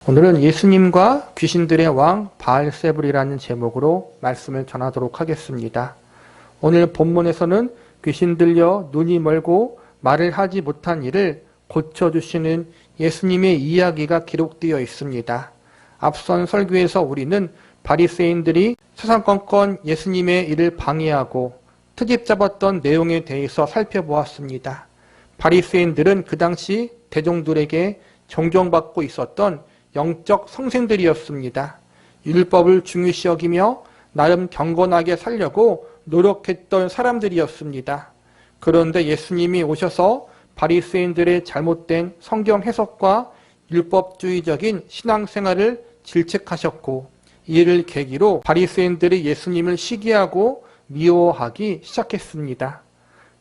오늘은 예수님과 귀신들의 왕 바알세불이라는 제목으로 말씀을 전하도록 하겠습니다. 오늘 본문에서는 귀신 들려 눈이 멀고 말을 하지 못한 이를 고쳐주시는 예수님의 이야기가 기록되어 있습니다. 앞선 설교에서 우리는 바리새인들이 서상건건 예수님의 일을 방해하고 트집 잡았던 내용에 대해서 살펴보았습니다. 바리새인들은 그 당시 대종들에게 존경받고 있었던 영적 성생들이었습니다. 율법을 중요시 여기며 나름 경건하게 살려고 노력했던 사람들이었습니다. 그런데 예수님이 오셔서 바리새인들의 잘못된 성경 해석과 율법주의적인 신앙생활을 질책하셨고, 이를 계기로 바리새인들이 예수님을 시기하고 미워하기 시작했습니다.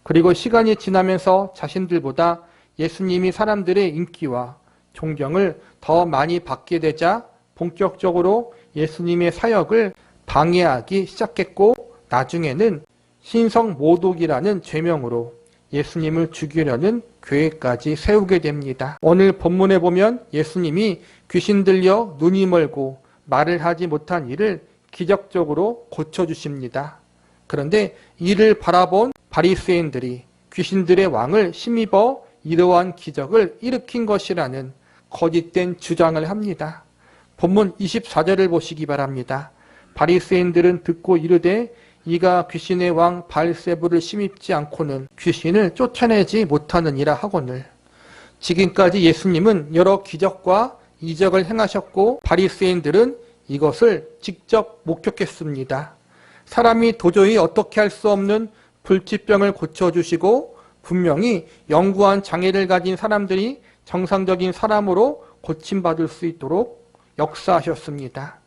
그리고 시간이 지나면서 자신들보다 예수님이 사람들의 인기와 존경을 더 많이 받게 되자 본격적으로 예수님의 사역을 방해하기 시작했고, 나중에는 신성모독이라는 죄명으로 예수님을 죽이려는 계획까지 세우게 됩니다. 오늘 본문에 보면 예수님이 귀신 들려 눈이 멀고 말을 하지 못한 이를 기적적으로 고쳐주십니다. 그런데 이를 바라본 바리새인들이 귀신들의 왕을 힘입어 이러한 기적을 일으킨 것이라는 거짓된 주장을 합니다. 본문 24절을 보시기 바랍니다. 바리새인들은 듣고 이르되 이가 귀신의 왕 바알세불을 힘입지 않고는 귀신을 쫓아내지 못하느니라 하거늘. 지금까지 예수님은 여러 기적과 이적을 행하셨고 바리새인들은 이것을 직접 목격했습니다. 사람이 도저히 어떻게 할 수 없는 불치병을 고쳐주시고 분명히 영구한 장애를 가진 사람들이 정상적인 사람으로 고침받을 수 있도록 역사하셨습니다.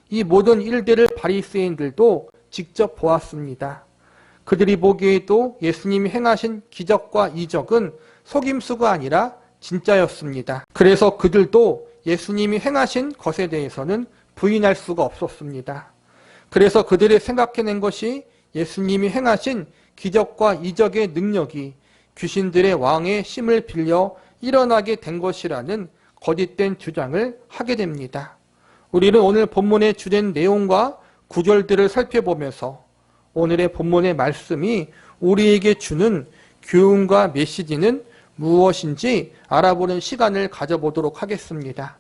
이 모든 일들을 바리새인들도 직접 보았습니다. 그들이 보기에도 예수님이 행하신 기적과 이적은 속임수가 아니라 진짜였습니다. 그래서 그들도 예수님이 행하신 것에 대해서는 부인할 수가 없었습니다. 그래서 그들이 생각해낸 것이 예수님이 행하신 기적과 이적의 능력이 귀신들의 왕의 힘을 빌려 일어나게 된 것이라는 거짓된 주장을 하게 됩니다. 우리는 오늘 본문의 주된 내용과 구절들을 살펴보면서 오늘의 본문의 말씀이 우리에게 주는 교훈과 메시지는 무엇인지 알아보는 시간을 가져보도록 하겠습니다.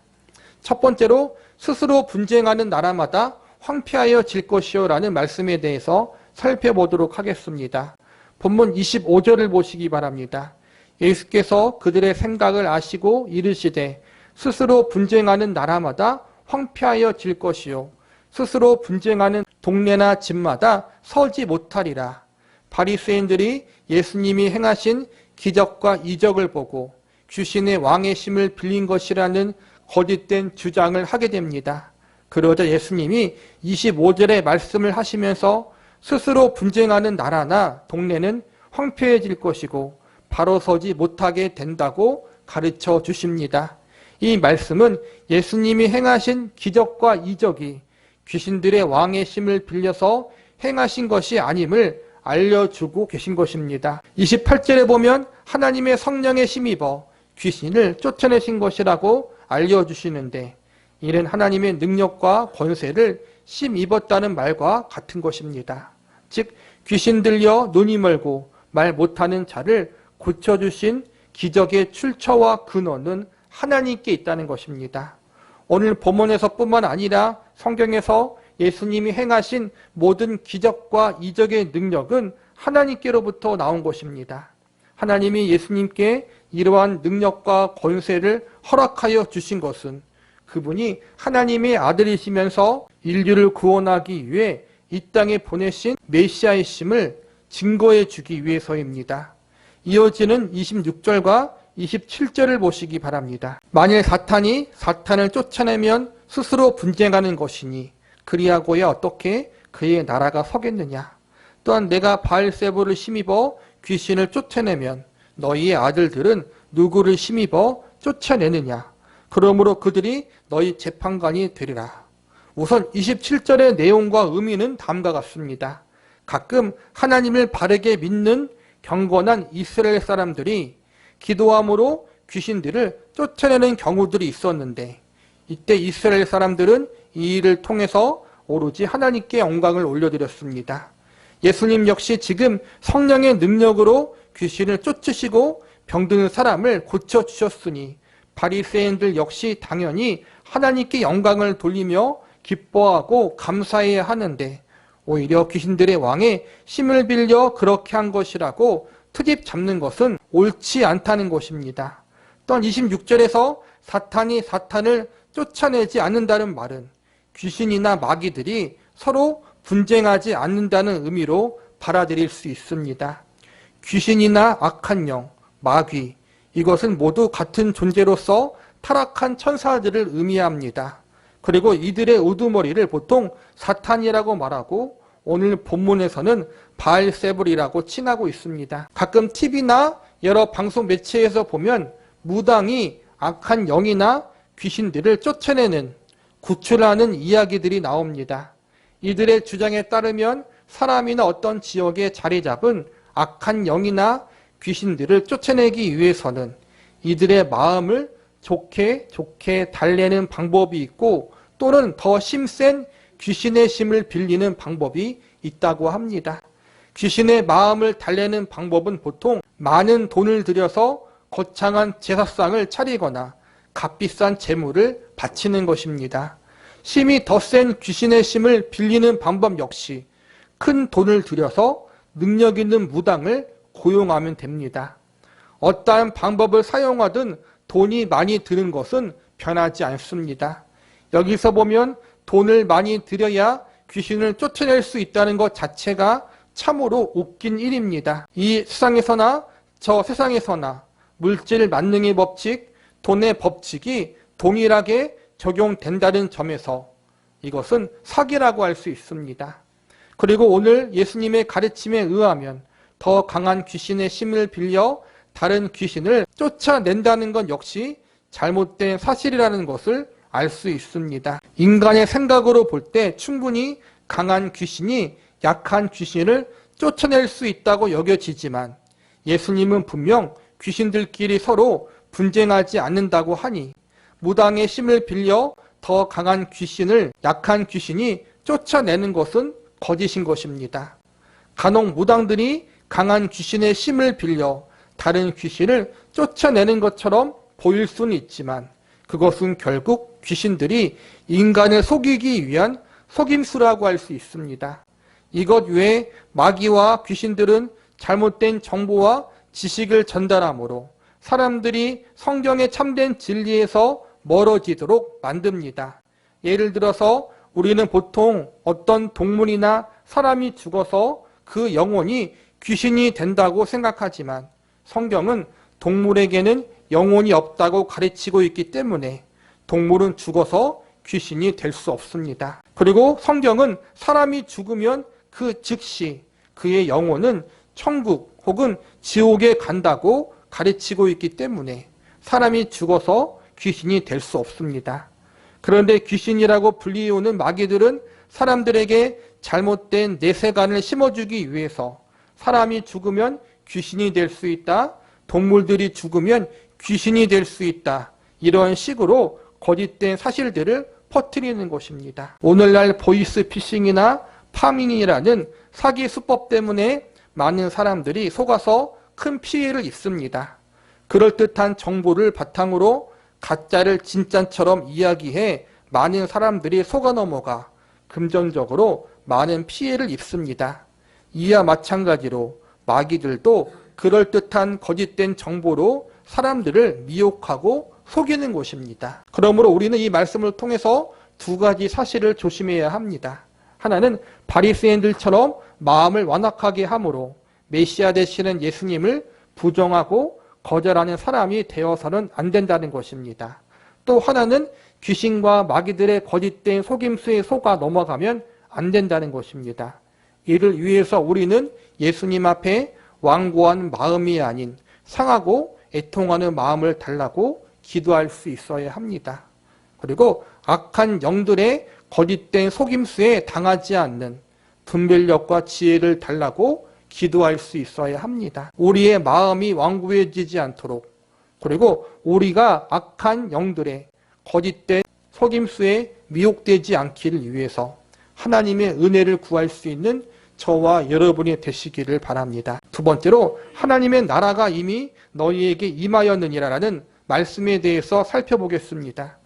첫 번째로 스스로 분쟁하는 나라마다 황폐하여 질 것이요 라는 말씀에 대해서 살펴보도록 하겠습니다. 본문 25절을 보시기 바랍니다. 예수께서 그들의 생각을 아시고 이르시되 스스로 분쟁하는 나라마다 황폐하여 질 것이요 스스로 분쟁하는 동네나 집마다 서지 못하리라. 바리새인들이 예수님이 행하신 기적과 이적을 보고 귀신의 왕의 힘을 빌린 것이라는 거짓된 주장을 하게 됩니다. 그러자 예수님이 25절의 말씀을 하시면서 스스로 분쟁하는 나라나 동네는 황폐해질 것이고 바로 서지 못하게 된다고 가르쳐 주십니다. 이 말씀은 예수님이 행하신 기적과 이적이 귀신들의 왕의 힘을 빌려서 행하신 것이 아님을 알려주고 계신 것입니다. 28절에 보면 하나님의 성령에 힘입어 귀신을 쫓아내신 것이라고 알려주시는데, 이는 하나님의 능력과 권세를 힘입었다는 말과 같은 것입니다. 즉 귀신 들려 눈이 멀고 말 못하는 자를 고쳐주신 기적의 출처와 근원은 하나님께 있다는 것입니다. 오늘 본문에서 뿐만 아니라 성경에서 예수님이 행하신 모든 기적과 이적의 능력은 하나님께로부터 나온 것입니다. 하나님이 예수님께 이러한 능력과 권세를 허락하여 주신 것은 그분이 하나님의 아들이시면서 인류를 구원하기 위해 이 땅에 보내신 메시아이심을 증거해 주기 위해서입니다. 이어지는 26절과 27절을 보시기 바랍니다. 만일 사탄이 사탄을 쫓아내면 스스로 분쟁하는 것이니 그리하고야 어떻게 그의 나라가 서겠느냐. 또한 내가 바알세불을 힘입어 귀신을 쫓아내면 너희의 아들들은 누구를 힘입어 쫓아내느냐. 그러므로 그들이 너희 재판관이 되리라. 우선 27절의 내용과 의미는 다음과 같습니다. 가끔 하나님을 바르게 믿는 경건한 이스라엘 사람들이 기도함으로 귀신들을 쫓아내는 경우들이 있었는데, 이때 이스라엘 사람들은 이 일을 통해서 오로지 하나님께 영광을 올려드렸습니다. 예수님 역시 지금 성령의 능력으로 귀신을 쫓으시고 병드는 사람을 고쳐주셨으니 바리새인들 역시 당연히 하나님께 영광을 돌리며 기뻐하고 감사해야 하는데 오히려 귀신들의 왕의 힘을 빌려 그렇게 한 것이라고 트집 잡는 것은 옳지 않다는 것입니다. 또한 26절에서 사탄이 사탄을 쫓아내지 않는다는 말은 귀신이나 마귀들이 서로 분쟁하지 않는다는 의미로 받아들일 수 있습니다. 귀신이나 악한 영, 마귀, 이것은 모두 같은 존재로서 타락한 천사들을 의미합니다. 그리고 이들의 우두머리를 보통 사탄이라고 말하고 오늘 본문에서는 바알세불이라고 칭하고 있습니다. 가끔 TV나 여러 방송 매체에서 보면 무당이 악한 영이나 귀신들을 쫓아내는, 구출하는 이야기들이 나옵니다. 이들의 주장에 따르면 사람이나 어떤 지역에 자리 잡은 악한 영이나 귀신들을 쫓아내기 위해서는 이들의 마음을 좋게 달래는 방법이 있고 또는 더 힘센 귀신의 힘을 빌리는 방법이 있다고 합니다. 귀신의 마음을 달래는 방법은 보통 많은 돈을 들여서 거창한 제사상을 차리거나 값비싼 재물을 바치는 것입니다. 힘이 더 센 귀신의 힘을 빌리는 방법 역시 큰 돈을 들여서 능력 있는 무당을 고용하면 됩니다. 어떠한 방법을 사용하든 돈이 많이 드는 것은 변하지 않습니다. 여기서 보면 돈을 많이 들여야 귀신을 쫓아낼 수 있다는 것 자체가 참으로 웃긴 일입니다. 이 세상에서나 저 세상에서나 물질 만능의 법칙, 돈의 법칙이 동일하게 적용된다는 점에서 이것은 사기라고 할 수 있습니다. 그리고 오늘 예수님의 가르침에 의하면 더 강한 귀신의 힘을 빌려 다른 귀신을 쫓아낸다는 것 역시 잘못된 사실이라는 것을 알 수 있습니다. 인간의 생각으로 볼 때 충분히 강한 귀신이 약한 귀신을 쫓아낼 수 있다고 여겨지지만 예수님은 분명 귀신들끼리 서로 분쟁하지 않는다고 하니 무당의 힘을 빌려 더 강한 귀신을 약한 귀신이 쫓아내는 것은 거짓인 것입니다. 간혹 무당들이 강한 귀신의 힘을 빌려 다른 귀신을 쫓아내는 것처럼 보일 수는 있지만 그것은 결국 귀신들이 인간을 속이기 위한 속임수라고 할 수 있습니다. 이것 외에 마귀와 귀신들은 잘못된 정보와 지식을 전달하므로 사람들이 성경의 참된 진리에서 멀어지도록 만듭니다. 예를 들어서 우리는 보통 어떤 동물이나 사람이 죽어서 그 영혼이 귀신이 된다고 생각하지만 성경은 동물에게는 영혼이 없다고 가르치고 있기 때문에 동물은 죽어서 귀신이 될 수 없습니다. 그리고 성경은 사람이 죽으면 그 즉시 그의 영혼은 천국 혹은 지옥에 간다고 가르치고 있기 때문에 사람이 죽어서 귀신이 될 수 없습니다. 그런데 귀신이라고 불리우는 마귀들은 사람들에게 잘못된 내세관을 심어주기 위해서 사람이 죽으면 귀신이 될 수 있다, 동물들이 죽으면 귀신이 될 수 있다, 이런 식으로 거짓된 사실들을 퍼뜨리는 것입니다. 오늘날 보이스피싱이나 파밍이라는 사기 수법 때문에 많은 사람들이 속아서 큰 피해를 입습니다. 그럴듯한 정보를 바탕으로 가짜를 진짜처럼 이야기해 많은 사람들이 속아 넘어가 금전적으로 많은 피해를 입습니다. 이와 마찬가지로 마귀들도 그럴듯한 거짓된 정보로 사람들을 미혹하고 속이는 것입니다. 그러므로 우리는 이 말씀을 통해서 두 가지 사실을 조심해야 합니다. 하나는 바리새인들처럼 마음을 완악하게 함으로 메시아 되시는 예수님을 부정하고 거절하는 사람이 되어서는 안 된다는 것입니다. 또 하나는 귀신과 마귀들의 거짓된 속임수에 속아 넘어가면 안 된다는 것입니다. 이를 위해서 우리는 예수님 앞에 완고한 마음이 아닌 상하고 애통하는 마음을 달라고 기도할 수 있어야 합니다. 그리고 악한 영들의 거짓된 속임수에 당하지 않는 분별력과 지혜를 달라고 기도할 수 있어야 합니다. 우리의 마음이 완고해지지 않도록, 그리고 우리가 악한 영들의 거짓된 속임수에 미혹되지 않기를 위해서 하나님의 은혜를 구할 수 있는 저와 여러분이 되시기를 바랍니다. 두 번째로 하나님의 나라가 이미 너희에게 임하였느니라라는 말씀에 대해서 살펴보겠습니다.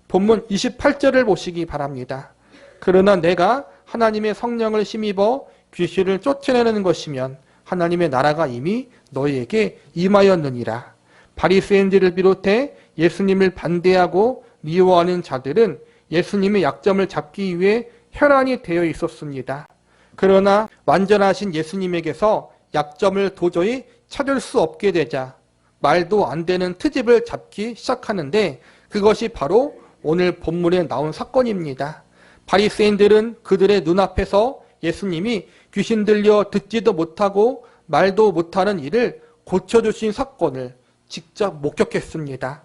본문 28절을 보시기 바랍니다. 그러나 내가 하나님의 성령을 힘입어 귀신을 쫓아내는 것이면 하나님의 나라가 이미 너희에게 임하였느니라. 바리새인들을 비롯해 예수님을 반대하고 미워하는 자들은 예수님의 약점을 잡기 위해 혈안이 되어 있었습니다. 그러나 완전하신 예수님에게서 약점을 도저히 찾을 수 없게 되자 말도 안 되는 트집을 잡기 시작하는데 그것이 바로 오늘 본문에 나온 사건입니다. 바리새인들은 그들의 눈앞에서 예수님이 귀신 들려 듣지도 못하고 말도 못하는 일을 고쳐주신 사건을 직접 목격했습니다.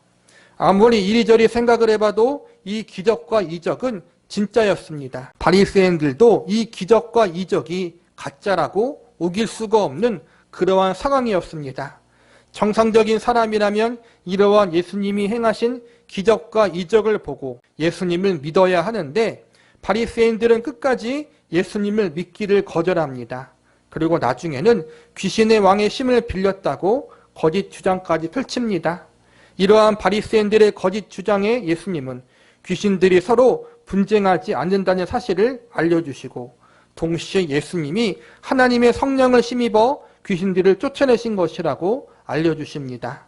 아무리 이리저리 생각을 해봐도 이 기적과 이적은 진짜였습니다. 바리새인들도 이 기적과 이적이 가짜라고 우길 수가 없는 그러한 상황이었습니다. 정상적인 사람이라면 이러한 예수님이 행하신 기적과 이적을 보고 예수님을 믿어야 하는데 바리새인들은 끝까지 예수님을 믿기를 거절합니다. 그리고 나중에는 귀신의 왕의 힘을 빌렸다고 거짓 주장까지 펼칩니다. 이러한 바리새인들의 거짓 주장에 예수님은 귀신들이 서로 분쟁하지 않는다는 사실을 알려주시고 동시에 예수님이 하나님의 성령을 힘입어 귀신들을 쫓아내신 것이라고 알려주십니다.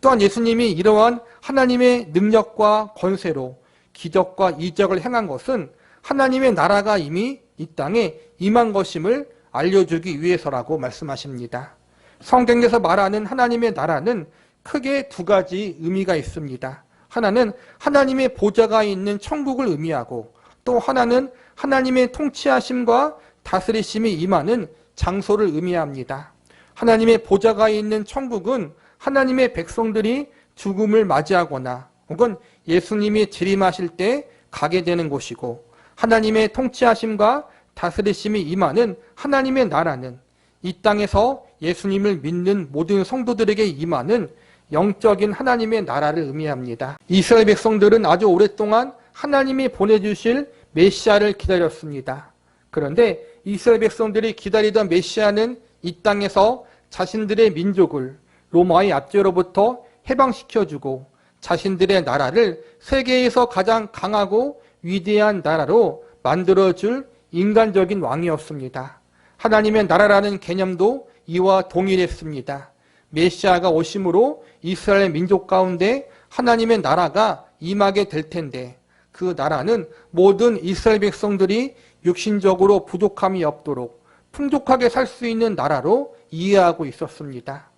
또한 예수님이 이러한 하나님의 능력과 권세로 기적과 이적을 행한 것은 하나님의 나라가 이미 이 땅에 임한 것임을 알려주기 위해서라고 말씀하십니다. 성경에서 말하는 하나님의 나라는 크게 두 가지 의미가 있습니다. 하나는 하나님의 보좌가 있는 천국을 의미하고 또 하나는 하나님의 통치하심과 다스리심이 임하는 장소를 의미합니다. 하나님의 보좌가 있는 천국은 하나님의 백성들이 죽음을 맞이하거나 혹은 예수님이 재림하실 때 가게 되는 곳이고 하나님의 통치하심과 다스리심이 임하는 하나님의 나라는 이 땅에서 예수님을 믿는 모든 성도들에게 임하는 영적인 하나님의 나라를 의미합니다. 이스라엘 백성들은 아주 오랫동안 하나님이 보내주실 메시아를 기다렸습니다. 그런데 이스라엘 백성들이 기다리던 메시아는 이 땅에서 자신들의 민족을 로마의 압제로부터 해방시켜주고 자신들의 나라를 세계에서 가장 강하고 위대한 나라로 만들어줄 인간적인 왕이었습니다. 하나님의 나라라는 개념도 이와 동일했습니다. 메시아가 오심으로 이스라엘 민족 가운데 하나님의 나라가 임하게 될 텐데 그 나라는 모든 이스라엘 백성들이 육신적으로 부족함이 없도록 풍족하게 살 수 있는 나라로 이해하고 있었습니다.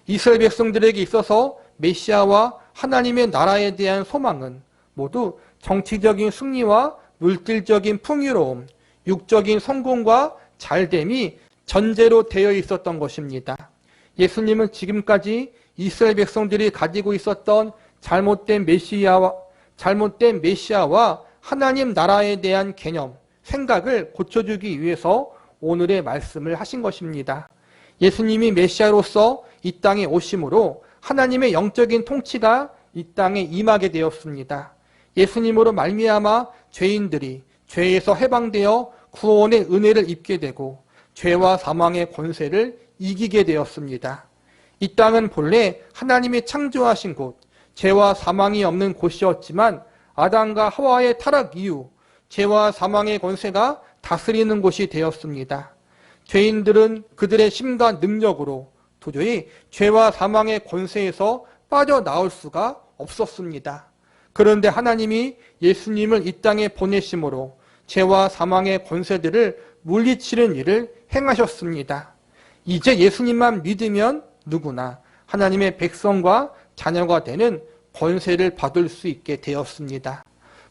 이스라엘 백성들에게 있어서 메시아와 하나님의 나라에 대한 소망은 모두 정치적인 승리와 물질적인 풍요로움, 육적인 성공과 잘됨이 전제로 되어 있었던 것입니다. 예수님은 지금까지 이스라엘 백성들이 가지고 있었던 잘못된 메시아와 하나님 나라에 대한 개념, 생각을 고쳐주기 위해서 오늘의 말씀을 하신 것입니다. 예수님이 메시아로서 이 땅에 오심으로 하나님의 영적인 통치가 이 땅에 임하게 되었습니다. 예수님으로 말미암아 죄인들이 죄에서 해방되어 구원의 은혜를 입게 되고 죄와 사망의 권세를 이기게 되었습니다. 이 땅은 본래 하나님이 창조하신 곳, 죄와 사망이 없는 곳이었지만 아담과 하와의 타락 이후 죄와 사망의 권세가 다스리는 곳이 되었습니다. 죄인들은 그들의 힘과 능력으로 도저히 죄와 사망의 권세에서 빠져나올 수가 없었습니다. 그런데 하나님이 예수님을 이 땅에 보내심으로 죄와 사망의 권세들을 물리치는 일을 행하셨습니다. 이제 예수님만 믿으면 누구나 하나님의 백성과 자녀가 되는 권세를 받을 수 있게 되었습니다.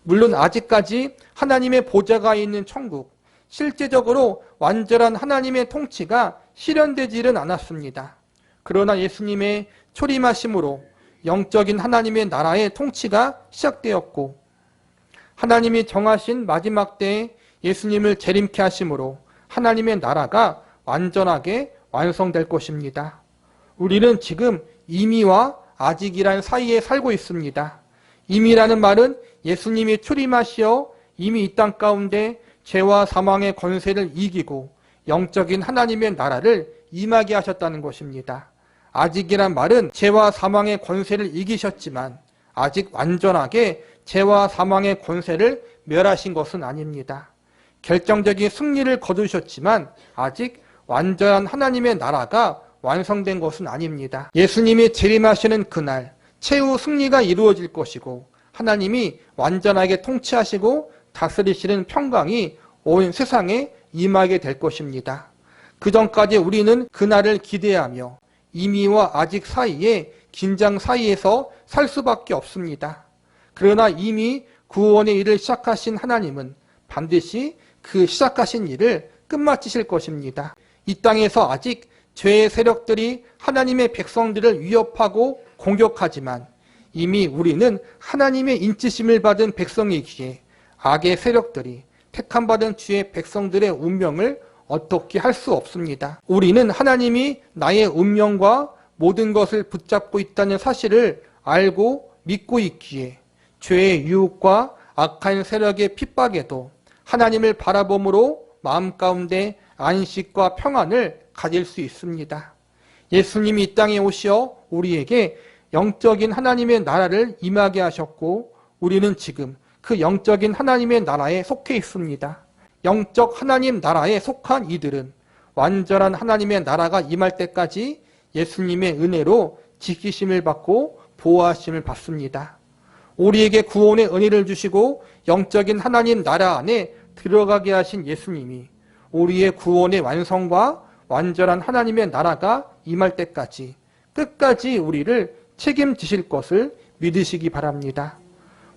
물론 아직까지 하나님의 보좌가 있는 천국, 실제적으로 완전한 하나님의 통치가 실현되지는 않았습니다. 그러나 예수님의 초림하심으로 영적인 하나님의 나라의 통치가 시작되었고 하나님이 정하신 마지막 때에 예수님을 재림케 하심으로 하나님의 나라가 완전하게 완성될 것입니다. 우리는 지금 이미와 아직이란 사이에 살고 있습니다. 이미라는 말은 예수님이 출임하시어 이미 이 땅 가운데 죄와 사망의 권세를 이기고 영적인 하나님의 나라를 임하게 하셨다는 것입니다. 아직이란 말은 죄와 사망의 권세를 이기셨지만 아직 완전하게 죄와 사망의 권세를 멸하신 것은 아닙니다. 결정적인 승리를 거두셨지만 아직 완전한 하나님의 나라가 완성된 것은 아닙니다. 예수님이 재림하시는 그날 최후 승리가 이루어질 것이고 하나님이 완전하게 통치하시고 다스리시는 평강이 온 세상에 임하게 될 것입니다. 그 전까지 우리는 그날을 기대하며 이미와 아직 사이에 긴장 사이에서 살 수밖에 없습니다. 그러나 이미 구원의 일을 시작하신 하나님은 반드시 그 시작하신 일을 끝마치실 것입니다. 이 땅에서 아직 죄의 세력들이 하나님의 백성들을 위협하고 공격하지만 이미 우리는 하나님의 인치심을 받은 백성이기에 악의 세력들이 택함받은 주의 백성들의 운명을 어떻게 할 수 없습니다. 우리는 하나님이 나의 운명과 모든 것을 붙잡고 있다는 사실을 알고 믿고 있기에 죄의 유혹과 악한 세력의 핍박에도 하나님을 바라봄으로 마음 가운데 안식과 평안을 가질 수 있습니다. 예수님이 이 땅에 오시어 우리에게 영적인 하나님의 나라를 임하게 하셨고 우리는 지금 그 영적인 하나님의 나라에 속해 있습니다. 영적 하나님 나라에 속한 이들은 완전한 하나님의 나라가 임할 때까지 예수님의 은혜로 지키심을 받고 보호하심을 받습니다. 우리에게 구원의 은혜를 주시고 영적인 하나님 나라 안에 들어가게 하신 예수님이 우리의 구원의 완성과 완전한 하나님의 나라가 임할 때까지 끝까지 우리를 책임지실 것을 믿으시기 바랍니다.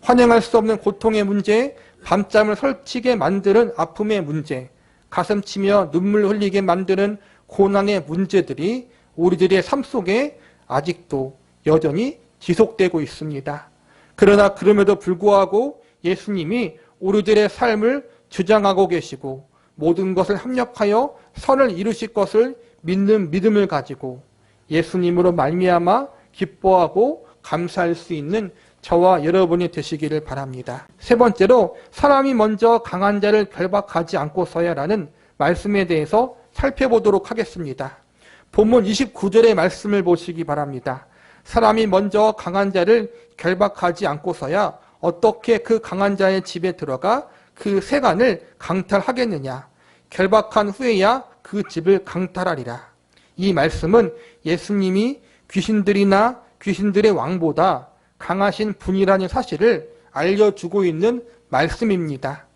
환영할 수 없는 고통의 문제, 밤잠을 설치게 만드는 아픔의 문제, 가슴치며 눈물 흘리게 만드는 고난의 문제들이 우리들의 삶 속에 아직도 여전히 지속되고 있습니다. 그러나 그럼에도 불구하고 예수님이 우리들의 삶을 주장하고 계시고 모든 것을 합력하여 선을 이루실 것을 믿는 믿음을 가지고 예수님으로 말미암아 기뻐하고 감사할 수 있는 저와 여러분이 되시기를 바랍니다. 세 번째로 사람이 먼저 강한 자를 결박하지 않고서야라는 말씀에 대해서 살펴보도록 하겠습니다. 본문 29절의 말씀을 보시기 바랍니다. 사람이 먼저 강한 자를 결박하지 않고서야 어떻게 그 강한 자의 집에 들어가 그 세간을 강탈하겠느냐. 결박한 후에야 그 집을 강탈하리라. 이 말씀은 예수님이 귀신들이나 귀신들의 왕보다 강하신 분이라는 사실을 알려주고 있는 말씀입니다.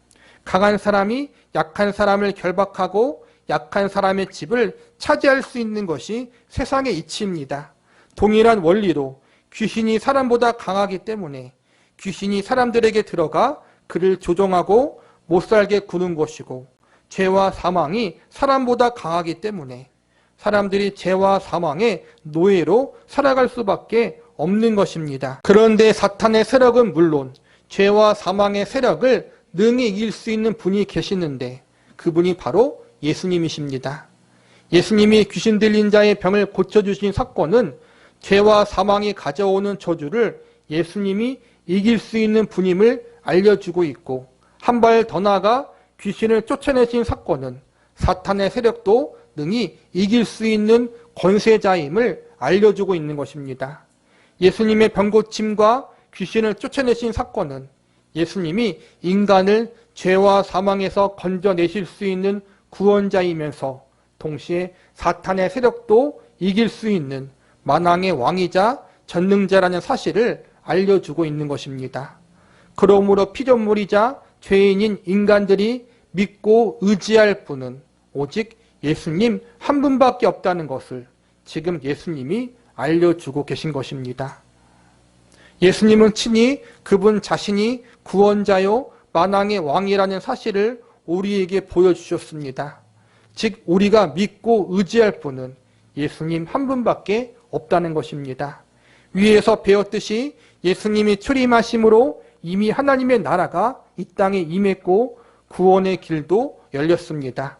강한 사람이 약한 사람을 결박하고 약한 사람의 집을 차지할 수 있는 것이 세상의 이치입니다. 동일한 원리로 귀신이 사람보다 강하기 때문에 귀신이 사람들에게 들어가 그를 조종하고 못살게 구는 것이고 죄와 사망이 사람보다 강하기 때문에 사람들이 죄와 사망의 노예로 살아갈 수밖에 없는 것입니다. 그런데 사탄의 세력은 물론 죄와 사망의 세력을 능히 이길 수 있는 분이 계시는데 그분이 바로 예수님이십니다. 예수님이 귀신 들린 자의 병을 고쳐주신 사건은 죄와 사망이 가져오는 저주를 예수님이 이길 수 있는 분임을 알려주고 있고 한 발 더 나아가 귀신을 쫓아내신 사건은 사탄의 세력도 능히 이길 수 있는 권세자임을 알려주고 있는 것입니다. 예수님의 병고침과 귀신을 쫓아내신 사건은 예수님이 인간을 죄와 사망에서 건져내실 수 있는 구원자이면서 동시에 사탄의 세력도 이길 수 있는 만왕의 왕이자 전능자라는 사실을 알려주고 있는 것입니다. 그러므로 피조물이자 죄인인 인간들이 믿고 의지할 분은 오직 예수님 한 분밖에 없다는 것을 지금 예수님이 알려주고 계신 것입니다. 예수님은 친히 그분 자신이 구원자요 만왕의 왕이라는 사실을 우리에게 보여주셨습니다. 즉 우리가 믿고 의지할 분은 예수님 한 분밖에 없다는 것입니다. 위에서 배웠듯이 예수님이 출임하심으로 이미 하나님의 나라가 이 땅에 임했고 구원의 길도 열렸습니다.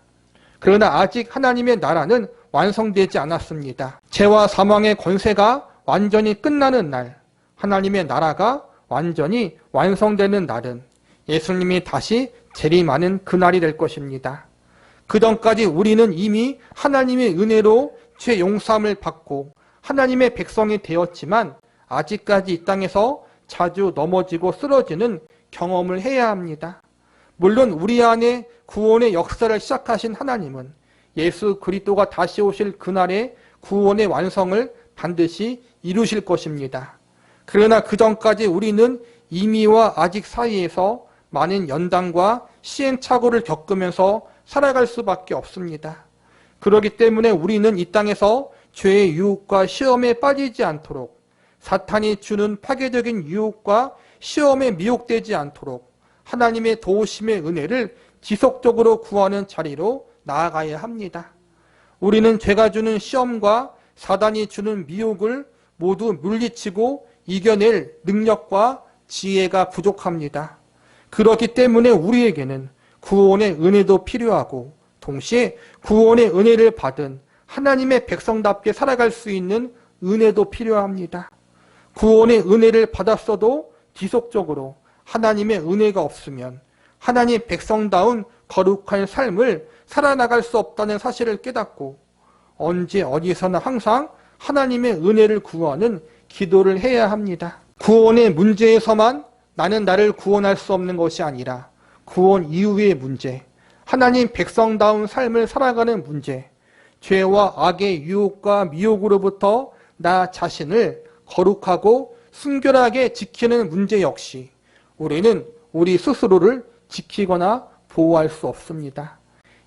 그러나 아직 하나님의 나라는 완성되지 않았습니다. 죄와 사망의 권세가 완전히 끝나는 날 하나님의 나라가 완전히 완성되는 날은 예수님이 다시 재림하는 그날이 될 것입니다. 그 전까지 우리는 이미 하나님의 은혜로 죄 용서함을 받고 하나님의 백성이 되었지만 아직까지 이 땅에서 자주 넘어지고 쓰러지는 경험을 해야 합니다. 물론 우리 안에 구원의 역사를 시작하신 하나님은 예수 그리스도가 다시 오실 그날의 구원의 완성을 반드시 이루실 것입니다. 그러나 그 전까지 우리는 이미와 아직 사이에서 많은 연단과 시행착오를 겪으면서 살아갈 수밖에 없습니다. 그렇기 때문에 우리는 이 땅에서 죄의 유혹과 시험에 빠지지 않도록, 사탄이 주는 파괴적인 유혹과 시험에 미혹되지 않도록 하나님의 도우심의 은혜를 지속적으로 구하는 자리로 나아가야 합니다. 우리는 죄가 주는 시험과 사단이 주는 미혹을 모두 물리치고 이겨낼 능력과 지혜가 부족합니다. 그렇기 때문에 우리에게는 구원의 은혜도 필요하고 동시에 구원의 은혜를 받은 하나님의 백성답게 살아갈 수 있는 은혜도 필요합니다. 구원의 은혜를 받았어도 지속적으로 하나님의 은혜가 없으면 하나님 백성다운 거룩한 삶을 살아나갈 수 없다는 사실을 깨닫고 언제 어디서나 항상 하나님의 은혜를 구하는 기도를 해야 합니다. 구원의 문제에서만 나는 나를 구원할 수 없는 것이 아니라 구원 이후의 문제, 하나님 백성다운 삶을 살아가는 문제, 죄와 악의 유혹과 미혹으로부터 나 자신을 거룩하고 순결하게 지키는 문제 역시 우리는 우리 스스로를 지키거나 보호할 수 없습니다.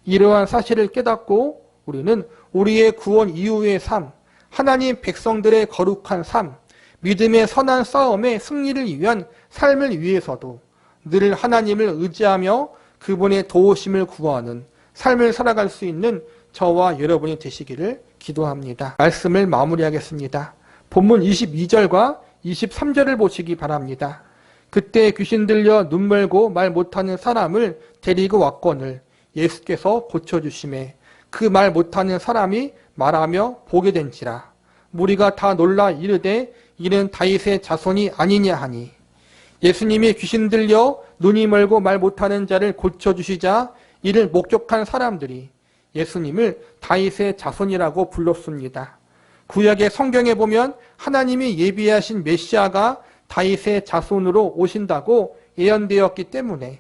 이러한 사실을 깨닫고 우리는 우리의 구원 이후의 삶, 하나님 백성들의 거룩한 삶, 믿음의 선한 싸움의 승리를 위한 삶을 위해서도 늘 하나님을 의지하며 그분의 도우심을 구하는 삶을 살아갈 수 있는 저와 여러분이 되시기를 기도합니다. 말씀을 마무리하겠습니다. 본문 22절과 23절을 보시기 바랍니다. 그때 귀신 들려 눈 멀고 말 못하는 사람을 데리고 왔거늘 예수께서 고쳐주심에 그 말 못하는 사람이 말하며 보게 된지라. 무리가 다 놀라 이르되 이는 다윗의 자손이 아니냐 하니, 예수님이 귀신 들려 눈이 멀고 말 못하는 자를 고쳐주시자 이를 목격한 사람들이 예수님을 다윗의 자손이라고 불렀습니다. 구약의 성경에 보면 하나님이 예비하신 메시아가 다윗의 자손으로 오신다고 예언되었기 때문에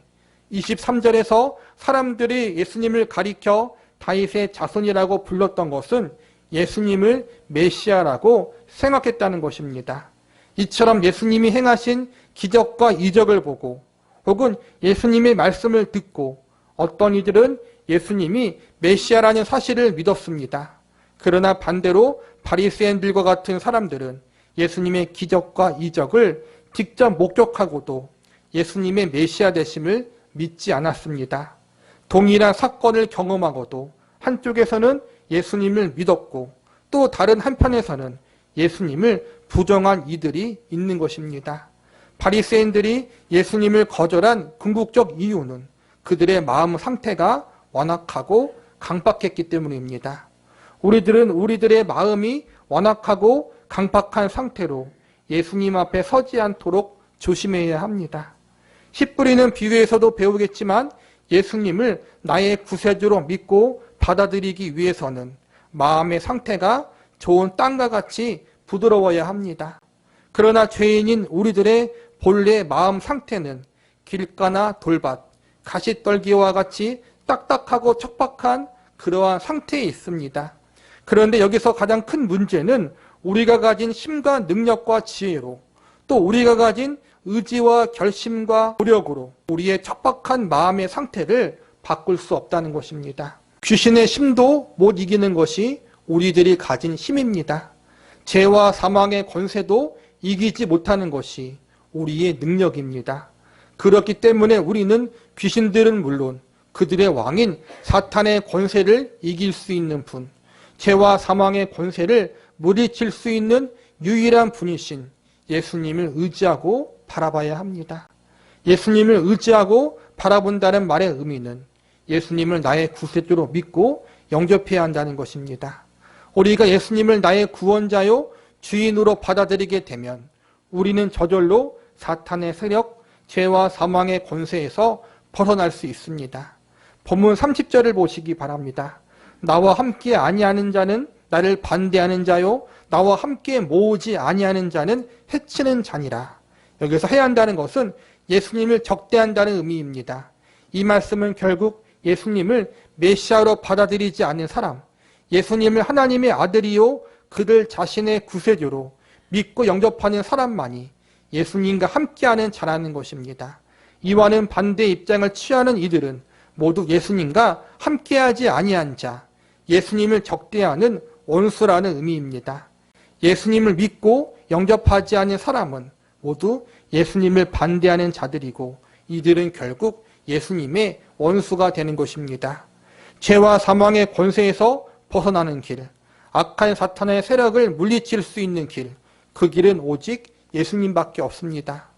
23절에서 사람들이 예수님을 가리켜 다윗의 자손이라고 불렀던 것은 예수님을 메시아라고 생각했다는 것입니다. 이처럼 예수님이 행하신 기적과 이적을 보고 혹은 예수님의 말씀을 듣고 어떤 이들은 예수님이 메시아라는 사실을 믿었습니다. 그러나 반대로 바리새인들과 같은 사람들은 예수님의 기적과 이적을 직접 목격하고도 예수님의 메시아 되심을 믿지 않았습니다. 동일한 사건을 경험하고도 한쪽에서는 예수님을 믿었고 또 다른 한편에서는 예수님을 부정한 이들이 있는 것입니다. 바리새인들이 예수님을 거절한 궁극적 이유는 그들의 마음 상태가 완악하고 강박했기 때문입니다. 우리들은 우리들의 마음이 완악하고 강박한 상태로 예수님 앞에 서지 않도록 조심해야 합니다. 씨 뿌리는 비유에서도 배우겠지만 예수님을 나의 구세주로 믿고 받아들이기 위해서는 마음의 상태가 좋은 땅과 같이 부드러워야 합니다. 그러나 죄인인 우리들의 본래 마음 상태는 길가나 돌밭, 가시떨기와 같이 딱딱하고 척박한 그러한 상태에 있습니다. 그런데 여기서 가장 큰 문제는 우리가 가진 힘과 능력과 지혜로 또 우리가 가진 의지와 결심과 노력으로 우리의 척박한 마음의 상태를 바꿀 수 없다는 것입니다. 귀신의 힘도 못 이기는 것이 우리들이 가진 힘입니다. 죄와 사망의 권세도 이기지 못하는 것이 우리의 능력입니다. 그렇기 때문에 우리는 귀신들은 물론 그들의 왕인 사탄의 권세를 이길 수 있는 분, 죄와 사망의 권세를 물리칠 수 있는 유일한 분이신 예수님을 의지하고 바라봐야 합니다. 예수님을 의지하고 바라본다는 말의 의미는 예수님을 나의 구세주로 믿고 영접해야 한다는 것입니다. 우리가 예수님을 나의 구원자요 주인으로 받아들이게 되면 우리는 저절로 사탄의 세력, 죄와 사망의 권세에서 벗어날 수 있습니다. 본문 30절을 보시기 바랍니다. 나와 함께 아니하는 자는 나를 반대하는 자요, 나와 함께 모으지 아니하는 자는 해치는 자니라. 여기서 해야 한다는 것은 예수님을 적대한다는 의미입니다. 이 말씀은 결국 예수님을 메시아로 받아들이지 않는 사람, 예수님을 하나님의 아들이요 그들 자신의 구세주로 믿고 영접하는 사람만이 예수님과 함께하는 자라는 것입니다. 이와는 반대 입장을 취하는 이들은 모두 예수님과 함께하지 아니한 자, 예수님을 적대하는 원수라는 의미입니다. 예수님을 믿고 영접하지 않은 사람은 모두 예수님을 반대하는 자들이고 이들은 결국 예수님의 원수가 되는 것입니다. 죄와 사망의 권세에서 벗어나는 길, 악한 사탄의 세력을 물리칠 수 있는 길, 그 길은 오직 예수님밖에 없습니다.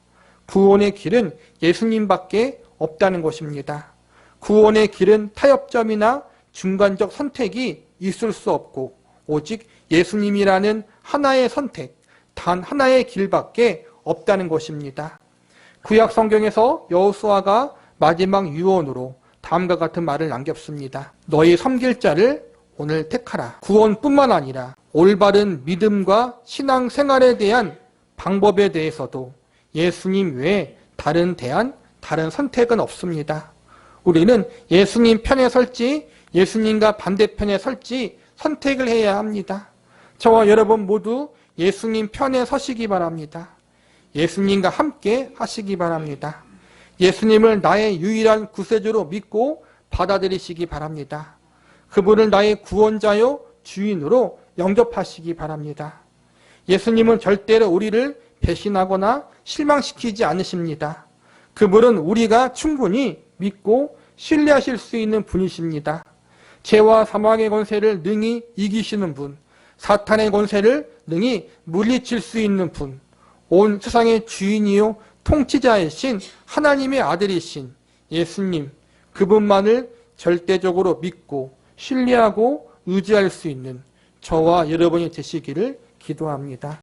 구원의 길은 예수님밖에 없다는 것입니다. 구원의 길은 타협점이나 중간적 선택이 있을 수 없고 오직 예수님이라는 하나의 선택, 단 하나의 길밖에 없다는 것입니다. 구약 성경에서 여호수아가 마지막 유언으로 다음과 같은 말을 남겼습니다. 너희 섬길 자를 오늘 택하라. 구원뿐만 아니라 올바른 믿음과 신앙생활에 대한 방법에 대해서도 예수님 외에 다른 선택은 없습니다. 우리는 예수님 편에 설지 예수님과 반대편에 설지 선택을 해야 합니다. 저와 여러분 모두 예수님 편에 서시기 바랍니다. 예수님과 함께 하시기 바랍니다. 예수님을 나의 유일한 구세주로 믿고 받아들이시기 바랍니다. 그분을 나의 구원자요 주인으로 영접하시기 바랍니다. 예수님은 절대로 우리를 배신하거나 실망시키지 않으십니다. 그분은 우리가 충분히 믿고 신뢰하실 수 있는 분이십니다. 죄와 사망의 권세를 능히 이기시는 분, 사탄의 권세를 능히 물리칠 수 있는 분, 온 세상의 주인이요 통치자이신 하나님의 아들이신 예수님, 그분만을 절대적으로 믿고 신뢰하고 의지할 수 있는 저와 여러분이 되시기를 기도합니다.